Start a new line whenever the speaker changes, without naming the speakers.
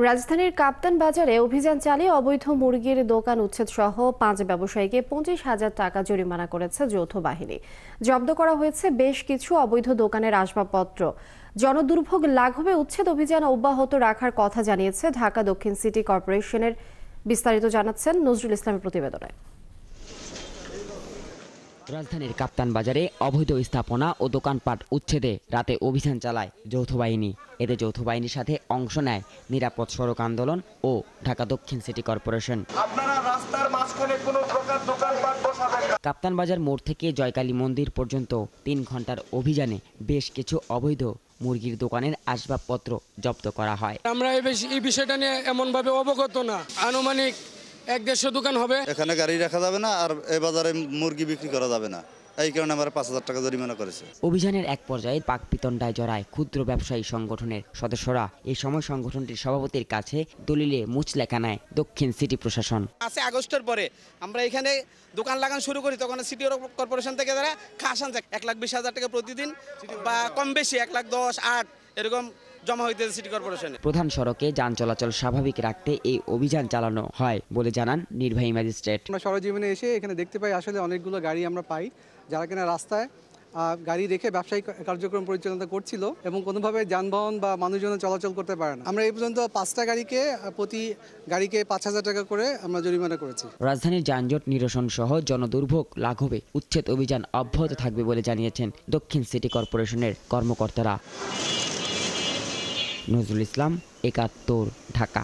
রাজধানীর কাপ্তান বাজারে অভিযান চালিয়ে অবৈধ মুরগির দোকান উচ্ছেদ সহ 5 ব্যবসায়ীকে 25,000 টাকা জরিমানা করেছে যৌথ বাহিনী। জব্দ করা হয়েছে বেশ কিছু অবৈধ দোকানের আসবাবপত্র। জনদুর্ভোগ লাঘবে উচ্ছেদ অভিযান অব্যাহত রাখার কথা জানিয়েছে ঢাকা দক্ষিণ সিটি কর্পোরেশনের। বিস্তারিত জানাচ্ছেন নজরুল ইসলামের প্রতিবেদনে।
রাজধানীর কাপ্তান বাজারে অবৈধ স্থাপনা ও দোকানপাট উচ্ছেদে রাতে অভিযান চালায় যৌথ বাহিনী। এতে যৌথ বাহিনীর সাথে অংশ নেয় নিরাপদ সড়ক আন্দোলন ও ঢাকা দক্ষিণ সিটি কর্পোরেশন। কাপ্তান বাজার মোড় থেকে জয়কালী মন্দির পর্যন্ত 3 ঘন্টার অভিযানে বেশ কিছু অবৈধ মুরগির দোকানের আসবাবপত্র জব্দ করা হয়।
আমরা এই বিষয়টা নিয়ে এমনভাবে অবগত না। আনুমানিক 1-150 দোকান হবে।
এখানে গাড়ি রাখা যাবে না, আর এই বাজারে মুরগি বিক্রি করা যাবে না, এই কারণে আমরা 5,000 টাকা জরিমানা করেছে।
অভিযানের এক পর্যায়ে পাকপিতণ্ডায় জড়ায় ক্ষুদ্র ব্যবসায়ী সংগঠনের সদস্যরা। এই সময় সংগঠনটির সভাপতির কাছে দলিলে মুচলেখা নেয় দক্ষিণ সিটি প্রশাসন।
5 আগস্টের পরে আমরা এখানে দোকান লাগানো শুরু করি, তখন সিটি কর্পোরেশন থেকে তারা খাস আনছে 1,20,000 টাকা প্রতিদিন, বা কম বেশি 1,10,000, 8 এরকম জমা হইতেছে সিটি কর্পোরেশনে।
প্রধান সড়কে যান চলাচল স্বাভাবিক রাখতে এই অভিযান চালানো হয় বলে জানান নির্বাহী ম্যাজিস্ট্রেট।
আমরা সরজীবনে এসে এখানে দেখতে পাই আসলে অনেকগুলো গাড়ি আমরা পাই যারা কিনা রাস্তায় গাড়ি রেখে ব্যবসায়িক কার্যক্রম পরিচালনা করছিল এবং কোনোভাবে যানবাহন বা মানুষজন চলাচল করতে পারে না। আমরা এই পর্যন্ত 5টা গাড়িকে প্রতি গাড়িকে 5,000 টাকা করে আমরা জরিমানা করেছি।
রাজধানীর যানজট নিরসন সহ জনদুর্ভোগ লাঘবে উচ্ছেদ অভিযান অব্যাহত থাকবে বলে জানিয়েছেন দক্ষিণ সিটি কর্পোরেশনের কর্মকর্তারা। নজরুল ইসলাম, 71, ঢাকা।